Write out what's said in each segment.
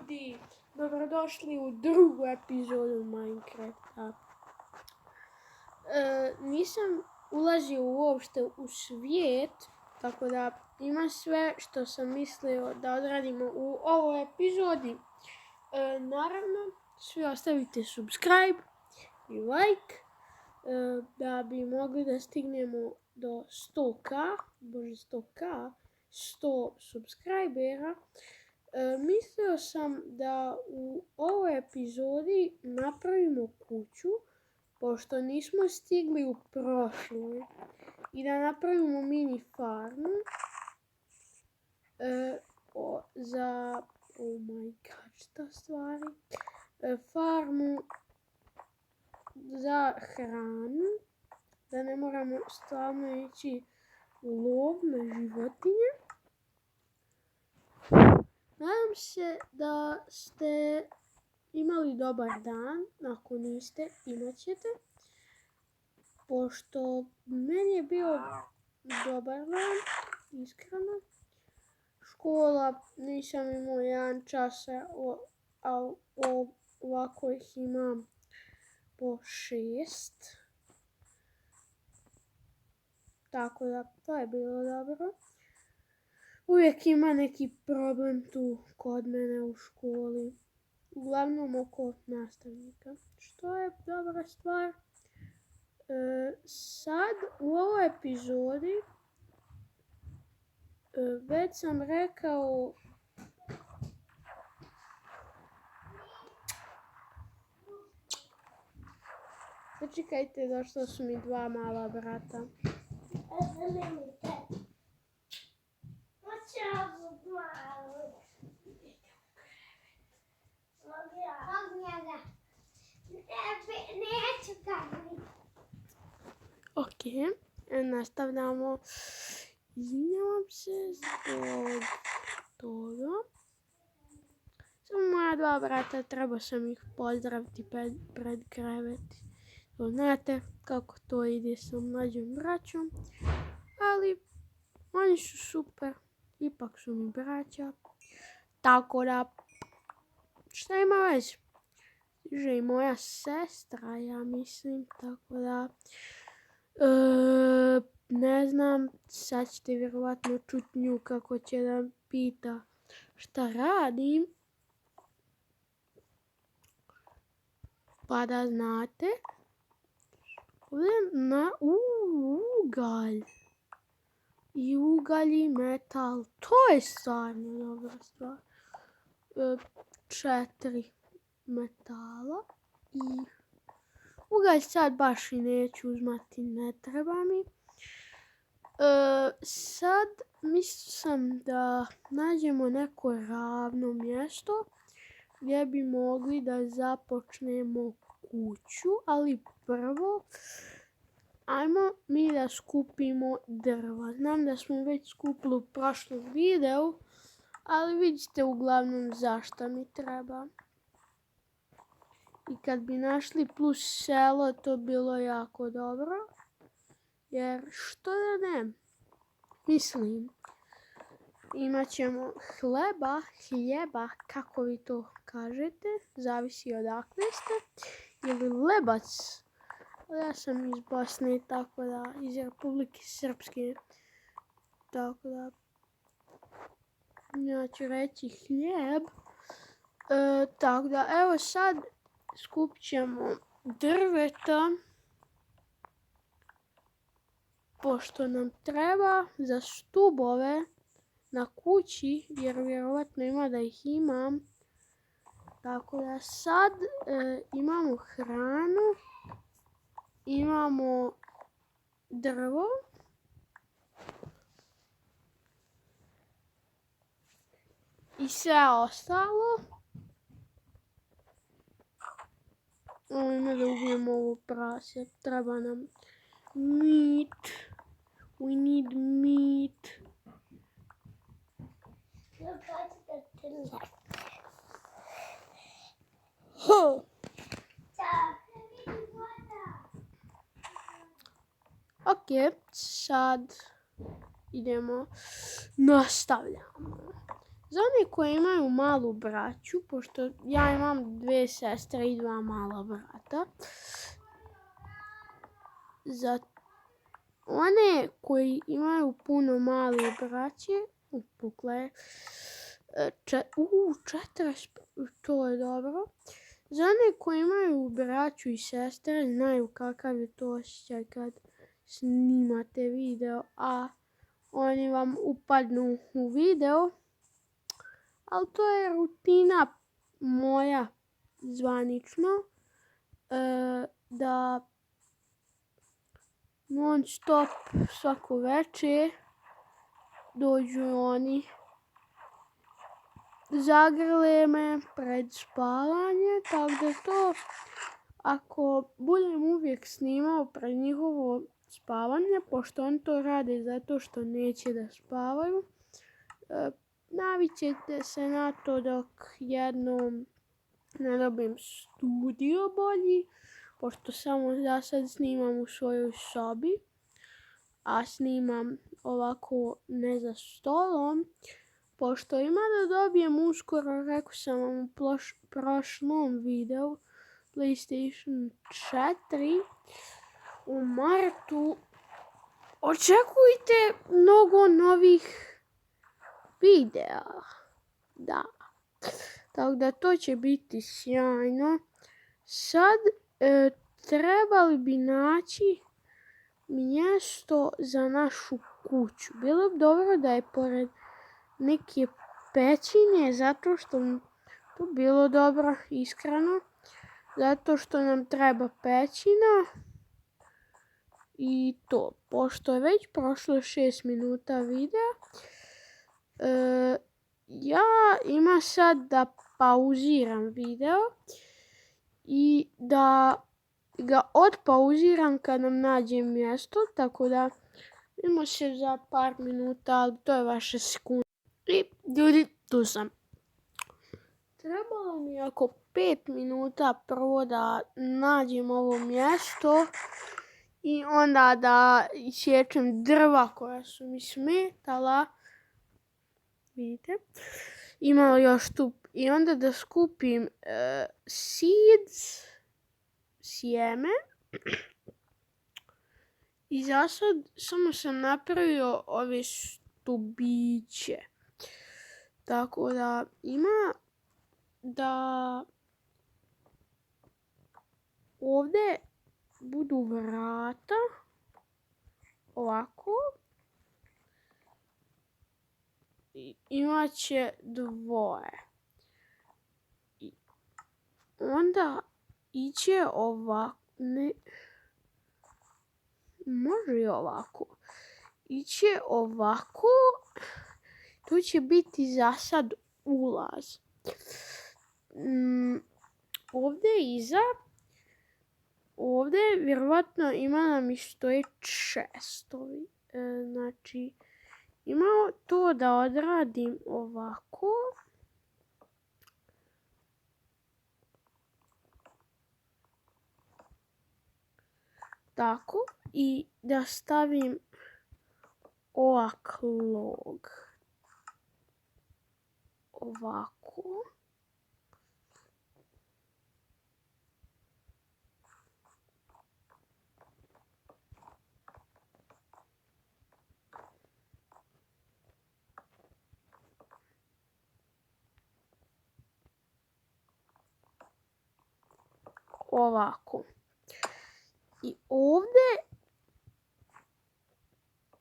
ljudi, dobrodošli u drugu epizodu Minecrafta. Nisam ulazio uopšte u svijet, tako da ima sve što sam mislio da odradimo u ovoj epizodi. Naravno, svi ostavite subscribe i like da bi mogli da stignemo do 100k, 100 subscribera. Mislio sam da u ovoj epizodi napravimo kuću, pošto nismo stigli u prošloj, i da napravimo mini farmu za, oh my god, šta stvari, farmu za hranu, da ne moramo stalno ići u lov na životinje. Nadam se da ste imali dobar dan, ako niste, imat ćete, pošto meni je bio dobar dan, iskreno. Škola nisam imao 1 čas, a ovako ih imam po 6. Tako da, to je bilo dobro. Uvijek ima neki problem tu kod mene u školi. Uglavnom oko nastavnika. Što je dobra stvar. Sad u ovoj epizodi već sam rekao Čekajte, došla su mi 2 mala brata. Ok, nastavljamo. Izvinjavam se zbog toga. Samo moja 2 brata, trebao sam ih pozdraviti pred krevet. Znate kako to ide sa mlađom braćom, ali oni su super, ipak su mi braća, tako da šta ima već, stiže i moja sestra, ja mislim, tako da ne znam, sad ćete vjerovatno čuti nju kako će da pita šta radim, pa da znate. Na ugalj. I ugalj i metal. To je stvarno dobra stvar. 4 metala. I ugalj sad baš i neću uzmati, ne treba mi. Sad mislio sam da nađemo neko ravno mjesto gdje bi mogli da započnemo kuću, ali prvo ajmo mi da skupimo drva. Znam da smo već skupili u prošlom videu, ali vidite uglavnom zašto mi treba. I kad bi našli plus selo, to bilo jako dobro. Jer što da ne? Mislim, imat ćemo hljeba, kako vi to kažete, zavisi odakle ste, ili lebac. Ja sam iz Bosne, tako da, iz Republike Srpske, tako da, ja ću reći hljeb. Tako da, evo sad skupit ćemo drveta, pošto nam treba za stubove na kući, jer vjerovatno ima da ih imam. Tako da sad imamo hranu, imamo drvo i sve ostalo. Ima da ubijemo ovo prase, treba nam meat, we need meat. Ok, sad idemo, nastavljamo. Za one koji imaju malu braću, pošto ja imam 2 sestre i 2 mala brata, za one koji imaju puno male braće, pukla je, 40, to je dobro. Za one koji imaju braću i sestre, znaju kakav je to osjećaj kad snimate video, a oni vam upadnu u video. Ali to je rutina moja zvanično, da non stop svako večer dođu oni, zagrle me pred spavanje, tako da to ako budem uvijek snimao pred njihovo spavanje, pošto oni to rade zato što neće da spavaju, navićete se na to dok jednom ne dobijem studio bolji, pošto samo za sad snimam u svojoj sobi, a snimam ovako ne za stolom, pošto ima da dobijem uskoro, rekao sam vam u prošlom videu, PlayStation 4 u martu. Očekujte mnogo novih videa. Da. Tako da to će biti sjajno. Sad trebali bi naći mjesto za našu kuću. Bilo bi dobro da je pored neke pećine, zato što to bilo dobro, iskreno. Zato što nam treba pećina. I to, pošto je već prošlo 6 minuta videa, ja ima sad da pauziram video i da ga odpauziram kad nam nađem mjesto, tako da vidimo se za par minuta, ali to je vaša sekunda. I ljudi, tu sam. Trebalo mi oko 5 minuta prvo da nađem ovo mjesto i onda da isječem drva koja su mi smetala. Vidite? Imao još tu. I onda da skupim sjeme. I za sad samo sam napravio ove stubiće. Tako da ima da ovdje budu vrata. Ovako. Imaće 2. I onda iće ovako. Ne, može i ovako. Iće ovako. Tu će biti za sad ulaz. Ovdje iza. Ovdje vjerovatno ima nam i stoje čestovi. Znači, imao to da odradim ovako. Tako. I da stavim ovak log. Ovako. Ovako. I ovdje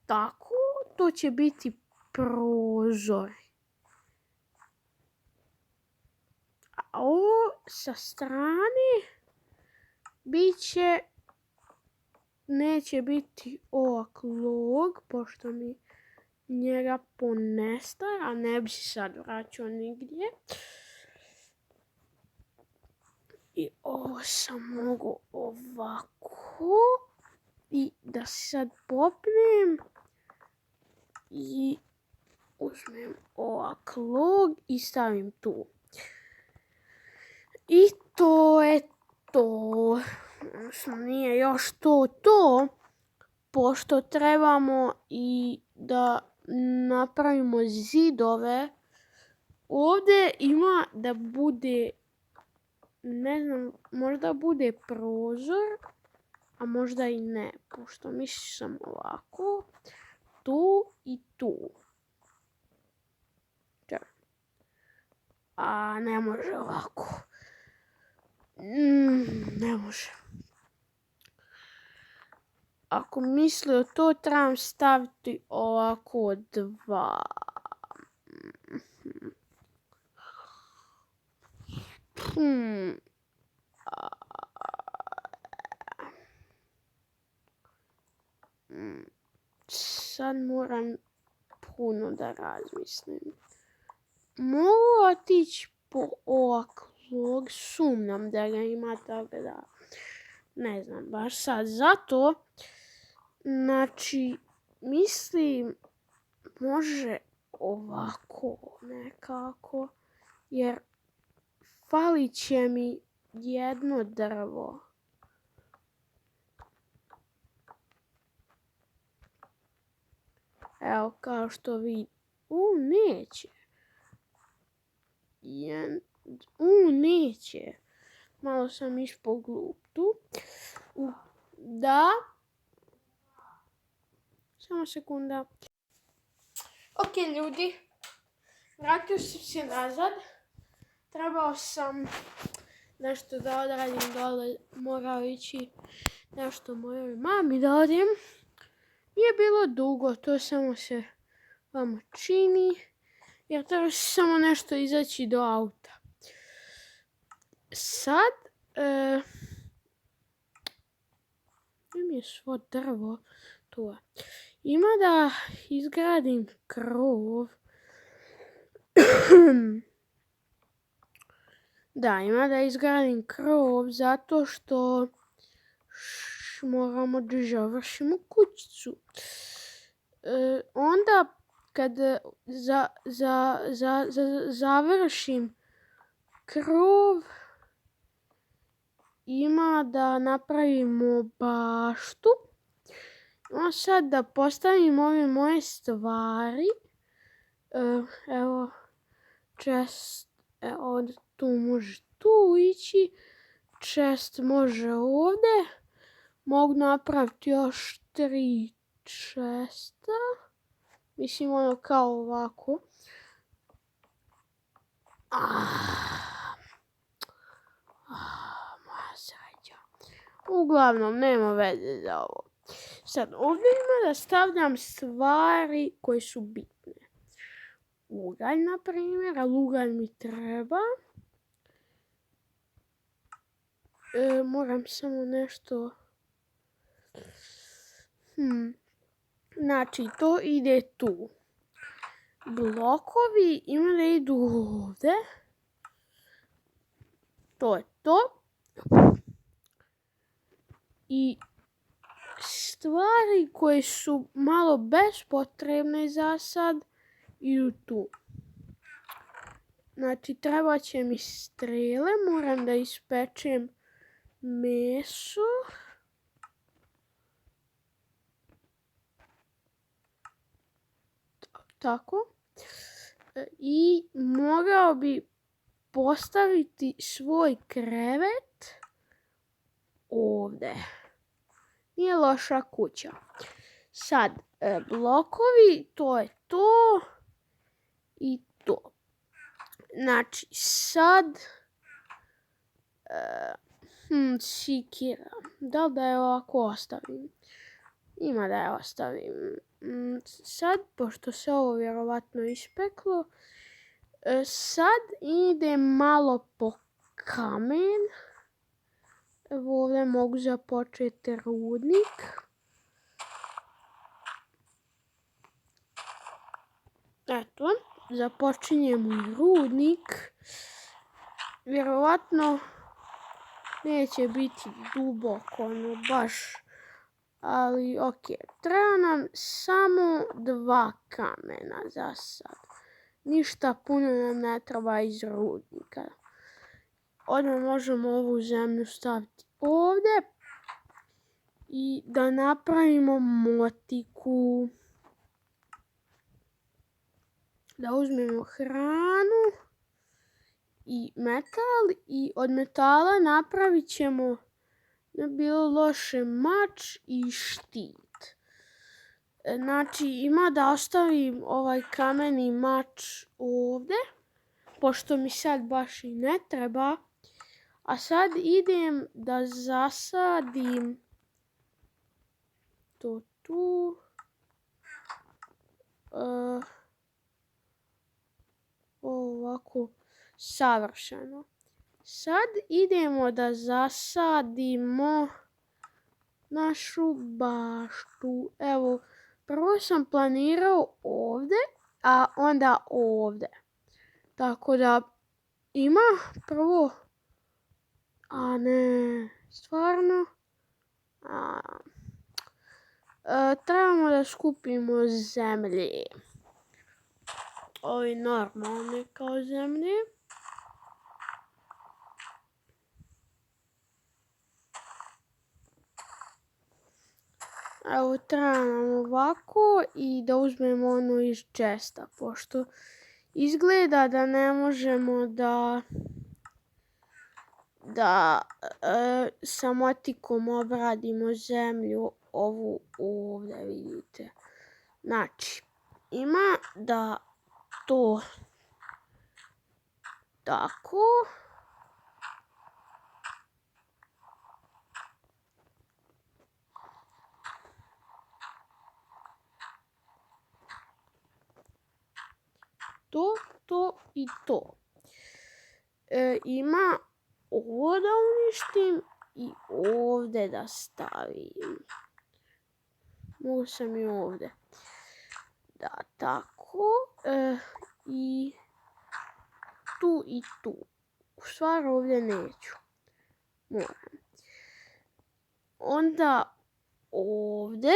tako, to će biti prozor. A ovo sa strane neće biti ovak log, pošto mi njega ponestaje, a ne bi se sad vraćao nigdje. I ovo sam mogu ovako. I da se sad popnem. I uzmem ovak log i stavim tu. I to je to. Odnosno nije još to. Pošto trebamo i da napravimo zidove ovdje ima da bude, ne znam, možda bude prozor, a možda i ne, pošto mislio sam ovako, tu i tu. A ne može ovako. Ne može. Ako mislio to, trebam staviti ovako 2. Sad moram puno da razmislim. Mogu otići po ovakvog, sumnjam da ga ima, tako da ne znam baš sad. Zato, znači, mislim, može ovako nekako, jer falit će mi jedno drvo. Evo, kao što vidim. Neće. Neće. Malo sam ispod glup tu. Da. Samo sekunda. Ok, ljudi. Vratio sam se nazad. Trebao sam nešto da odradim dole. Morao ići nešto mojoj mami da odim. Nije bilo dugo, to samo se vama čini. Jer treba samo nešto izaći do auta. Sad, mi je svo drvo tu. Ima da izgradim krov. Da, ima da izgradim krov zato što moramo da završimo kućicu. Onda kad završim krov, ima da napravimo baštu. Ima sad da postavim ove moje stvari. Evo, chest, evo, tu može tu ići. Chest može ovdje. Mogu napraviti još 3 chesta. Mislim ono kao ovako. Moja sreća. Uglavnom, nema veze za ovo. Sad, ovdje ima da stavljam stvari koje su bitne. Ugalj, na primjer, ali ugalj mi treba. Moram samo nešto... Znači, to ide tu. Blokovi ima da idu ovdje. To je to. I stvari koje su malo bespotrebne za sad idu tu. Znači, treba će mi strele, moram da ispečem meso. Tako. I morao bi postaviti svoj krevet ovdje. Nije loša kuća. Sad, blokovi, to je to i to. Znači, sad sikira. Da li da je ovako ostavim? Ima da je ostavim. Sad, pošto se ovo vjerovatno ispeklo, sad ide malo po kamen. Evo ovdje mogu započeti rudnik. Eto, započinjemo rudnik. Vjerovatno neće biti duboko, no baš. Ali ok, treba nam samo 2 kamena za sad. Ništa puno nam ne treba iz rudnika. Odmah možemo ovu zemlju staviti ovdje i da napravimo motiku. da uzmemo hranu i metal i od metala napravit ćemo, ne bilo loše, mač i štit. Znači ima da ostavim ovaj kameni mač ovdje, pošto mi sad baš i ne treba. A sad idem da zasadim to tu. Ovako savršeno. Sad idemo da zasadimo našu baštu. Evo, prvo sam planirao ovdje, a onda ovdje. Tako da ima prvo... A ne, stvarno? Trebamo da skupimo zemlje. Ovi normalne kao zemlje. Evo, treba nam ovako i da uzmemo ono iz chesta, pošto izgleda da ne možemo da sa motikom obradimo zemlju ovu ovdje, vidite. Znači, ima da to tako. To i to. Ima ovo da uništim i ovdje da stavim. Mogu sam i ovdje. Da, tako. I tu i tu. U stvari ovdje neću. Moram. Onda ovdje.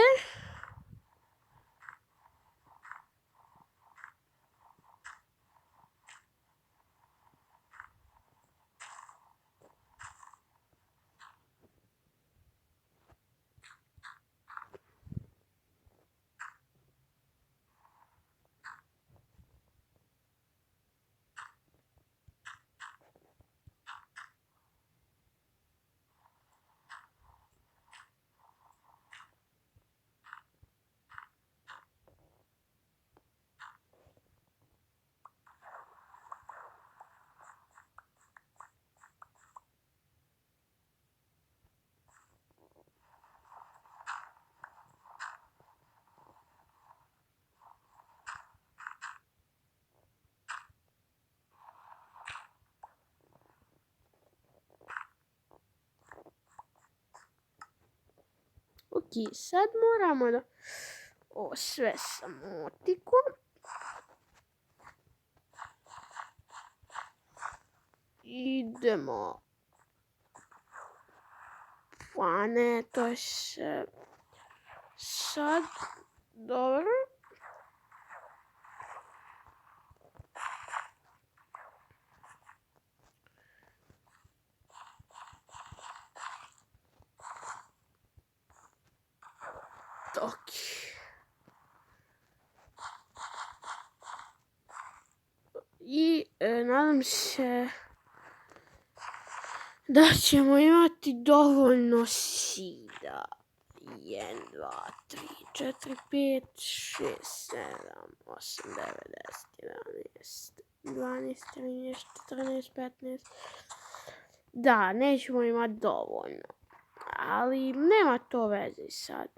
Ok, sad moramo da ovo sve sa motikom. Idemo. Pa ne, to je se sad dobro. Ok. I nadam se da ćemo imati dovoljno sida. 1, 2, 3, 4, 5, 6, 7, 8, 9, 10, 11, 12, 13, 14, 15. Da, nećemo imati dovoljno. Ali nema to veze sad.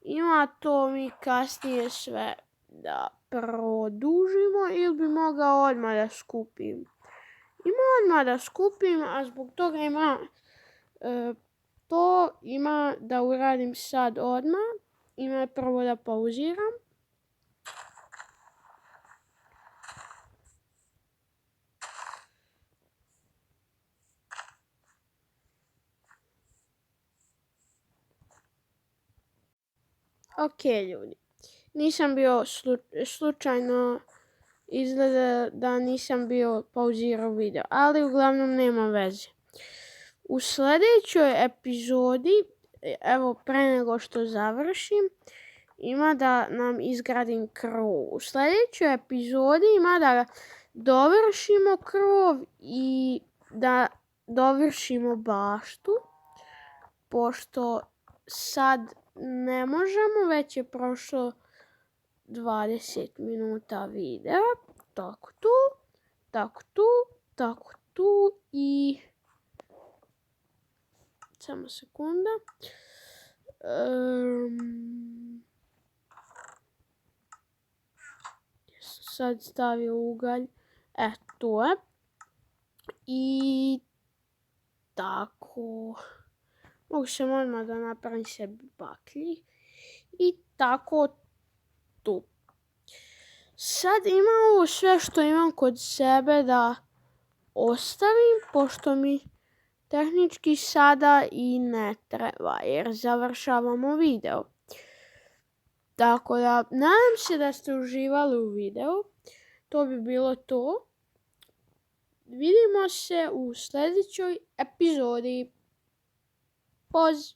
Ima to mi kasnije sve da produžimo ili bi mogao odmah da skupim. Ima odmah da skupim, a zbog toga ima da uradim sad odmah. Ima prvo da pauziram. Ok, ljudi. Nisam bio slučajno, izgleda da nisam bio pauzirao video, ali uglavnom nema veze. U sljedećoj epizodi, evo pre nego što završim, ima da nam izgradim krov. U sljedećoj epizodi ima da dovršimo krov i da dovršimo baštu. Pošto sad ne možemo, već je prošlo 20 minuta videa. Tako tu i... Samo sekunda. Sad stavio ugalj. To je. I tako. Mogu se odmah da napravim sebi baklji. I tako tu. Sad imam ovo sve što imam kod sebe da ostavim, pošto mi tehnički sada i ne treba, jer završavamo video. Tako da, nadam se da ste uživali u videu. To bi bilo to. Vidimo se u sljedećoj epizodi. Poz!